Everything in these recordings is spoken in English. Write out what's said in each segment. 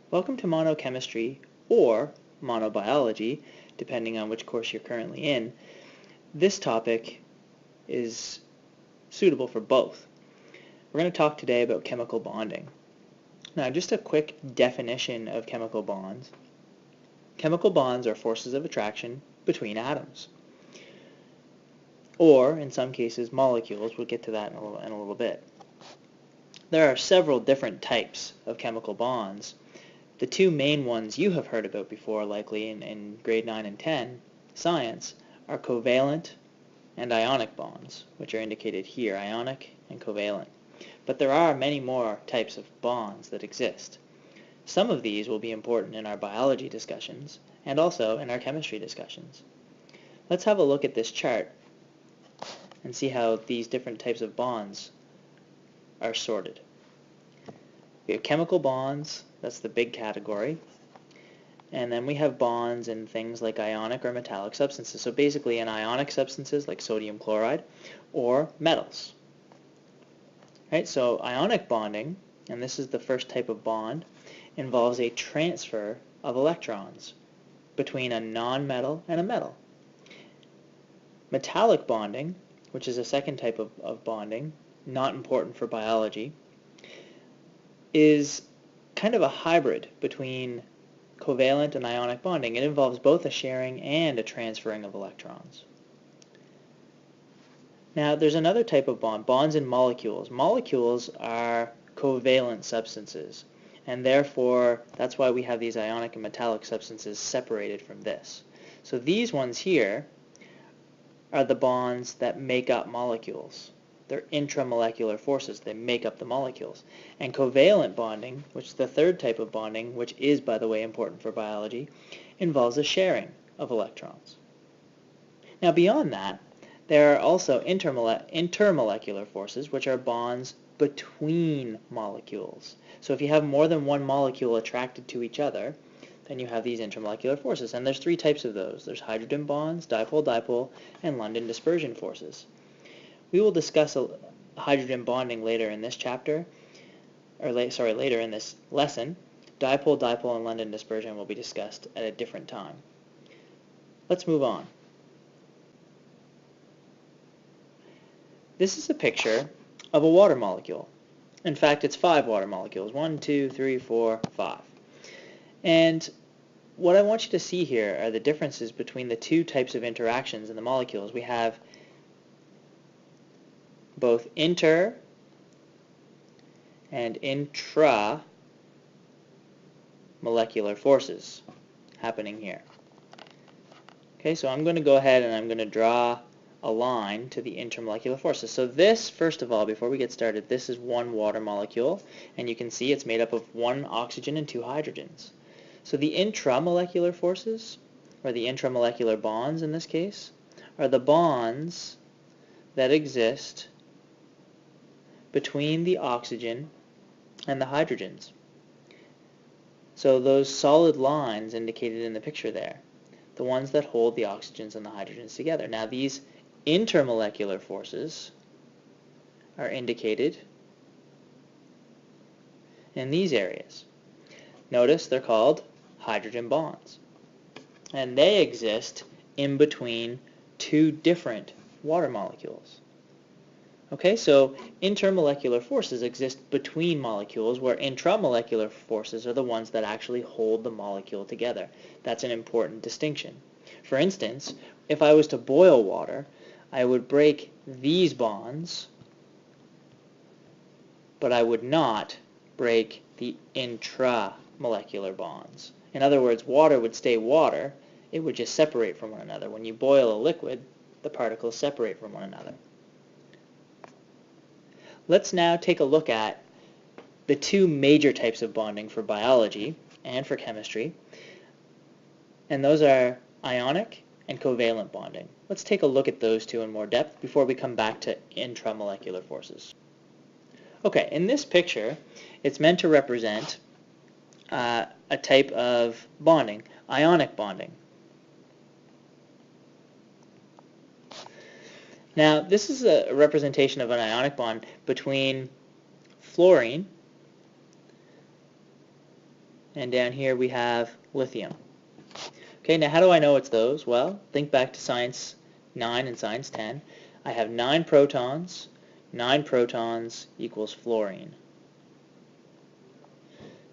Welcome to monochemistry or monobiology, depending on which course you're currently in. This topic is suitable for both. We're going to talk today about chemical bonding. Now, just a quick definition of chemical bonds. Chemical bonds are forces of attraction between atoms, or in some cases molecules. We'll get to that in a little bit. There are several different types of chemical bonds. The two main ones you have heard about before, likely in grade 9 and 10 science, are covalent and ionic bonds, which are indicated here, ionic and covalent. But there are many more types of bonds that exist. Some of these will be important in our biology discussions and also in our chemistry discussions. Let's have a look at this chart and see how these different types of bonds are sorted. We have chemical bonds, that's the big category, and then we have bonds in things like ionic or metallic substances. So basically in ionic substances like sodium chloride or metals. Right, so ionic bonding, and this is the first type of bond, involves a transfer of electrons between a non-metal and a metal. Metallic bonding, which is a second type of bonding, not important for biology, is kind of a hybrid between covalent and ionic bonding. It involves both a sharing and a transferring of electrons. Now, there's another type of bond, bonds in molecules. Molecules are covalent substances, and therefore that's why we have these ionic and metallic substances separated from this. So these ones here are the bonds that make up molecules. They're intramolecular forces. They make up the molecules. And covalent bonding, which is the third type of bonding, which is, by the way, important for biology, involves a sharing of electrons. Now, beyond that, there are also intermolecular forces, which are bonds between molecules. So if you have more than one molecule attracted to each other, then you have these intermolecular forces. And there's three types of those. There's hydrogen bonds, dipole-dipole, and London dispersion forces. We will discuss hydrogen bonding later in this chapter, or later in this lesson. Dipole-dipole and London dispersion will be discussed at a different time. Let's move on. This is a picture of a water molecule. In fact, it's 5 water molecules. 1, 2, 3, 4, 5. And what I want you to see here are the differences between the two types of interactions in the molecules. We have both inter and intramolecular forces happening here. Okay, so I'm going to go ahead and I'm going to draw a line to the intermolecular forces. So this, first of all, before we get started, this is one water molecule, and you can see it's made up of 1 oxygen and 2 hydrogens. So the intramolecular forces, or the intramolecular bonds in this case, are the bonds that exist between the oxygen and the hydrogens. So those solid lines indicated in the picture there, the ones that hold the oxygens and the hydrogens together. Now these intermolecular forces are indicated in these areas. Notice they're called hydrogen bonds, and they exist in between 2 different water molecules. Okay, so intermolecular forces exist between molecules, where intramolecular forces are the ones that actually hold the molecule together. That's an important distinction. For instance, if I was to boil water, I would break these bonds, but I would not break the intramolecular bonds. In other words, water would stay water. It would just separate from one another. When you boil a liquid, the particles separate from one another. Let's now take a look at the 2 major types of bonding for biology and for chemistry, and those are ionic and covalent bonding. Let's take a look at those 2 in more depth before we come back to intramolecular forces. Okay, in this picture, it's meant to represent a type of bonding, ionic bonding. Now, this is a representation of an ionic bond between fluorine and down here we have lithium. Okay, now how do I know it's those? Well, think back to Science 9 and Science 10. I have 9 protons. 9 protons equals fluorine.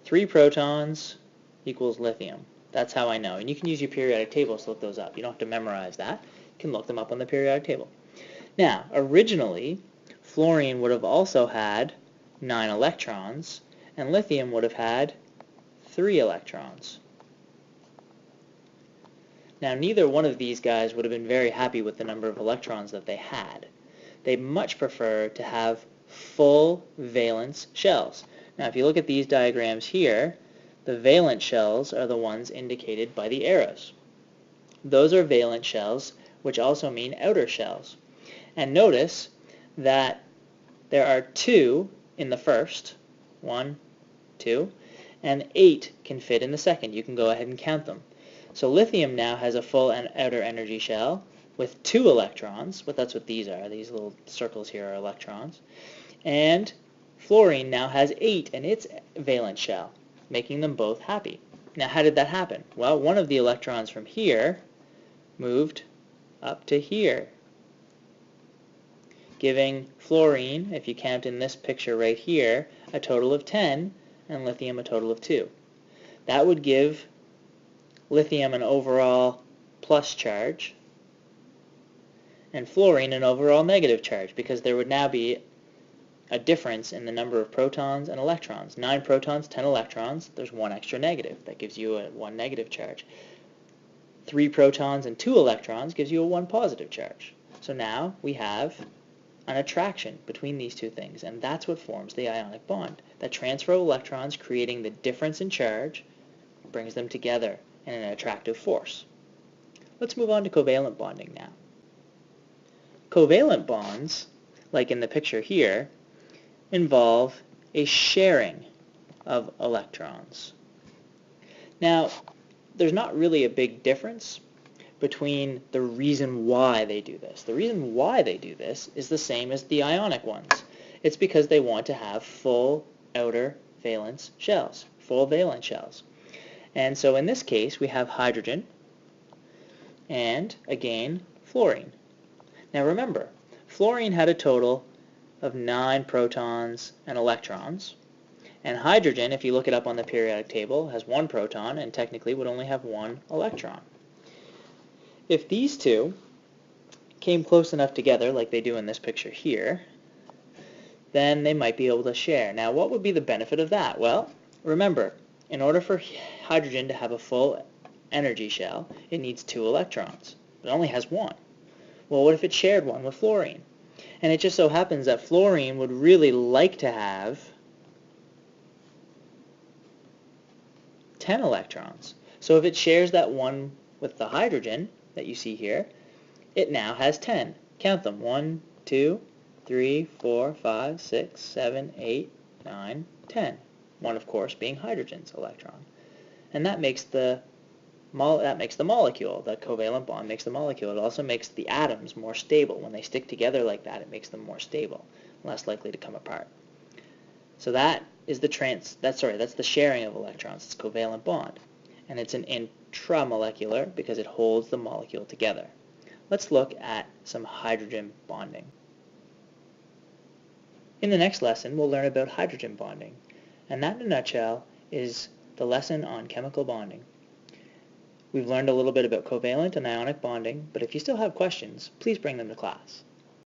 3 protons equals lithium. That's how I know. And you can use your periodic tables to look those up. You don't have to memorize that. You can look them up on the periodic table. Now, originally, fluorine would have also had 9 electrons, and lithium would have had 3 electrons. Now, neither one of these guys would have been very happy with the number of electrons that they had. They much prefer to have full valence shells. Now, if you look at these diagrams here, the valence shells are the ones indicated by the arrows. Those are valence shells, which also mean outer shells. And notice that there are 2 in the first, 1, 2, and 8 can fit in the second. You can go ahead and count them. So lithium now has a full and outer energy shell with 2 electrons, but that's what these are. These little circles here are electrons. And fluorine now has 8 in its valence shell, making them both happy. Now, how did that happen? Well, one of the electrons from here moved up to here, giving fluorine, if you count in this picture right here, a total of 10, and lithium a total of 2. That would give lithium an overall plus charge, and fluorine an overall negative charge, because there would now be a difference in the number of protons and electrons. 9 protons, 10 electrons, there's 1 extra negative. That gives you a 1 negative charge. 3 protons and 2 electrons gives you a 1 positive charge. So now we have an attraction between these two things, and that's what forms the ionic bond. That transfer of electrons creating the difference in charge brings them together in an attractive force. Let's move on to covalent bonding now. Covalent bonds, like in the picture here, involve a sharing of electrons. Now, there's not really a big difference between the reason why they do this. The reason why they do this is the same as the ionic ones. It's because they want to have full outer valence shells, full valence shells. And so in this case, we have hydrogen and, again, fluorine. Now remember, fluorine had a total of 9 protons and electrons, and hydrogen, if you look it up on the periodic table, has 1 proton and technically would only have 1 electron. If these two came close enough together, like they do in this picture here, then they might be able to share. Now, what would be the benefit of that? Well, remember, in order for hydrogen to have a full energy shell, it needs 2 electrons. It only has 1. Well, what if it shared 1 with fluorine? And it just so happens that fluorine would really like to have 10 electrons. So if it shares that 1 with the hydrogen that you see here, it now has 10. Count them. 1, 2, 3, 4, 5, 6, 7, 8, 9, 10. 1, of course, being hydrogen's electron. And that makes the molecule. The covalent bond makes the molecule. It also makes the atoms more stable. When they stick together like that, it makes them more stable, less likely to come apart. So that is that's the sharing of electrons. It's a covalent bond. And it's an intramolecular because it holds the molecule together. Let's look at some hydrogen bonding. In the next lesson, we'll learn about hydrogen bonding. And that, in a nutshell, is the lesson on chemical bonding. We've learned a little bit about covalent and ionic bonding, but if you still have questions, please bring them to class.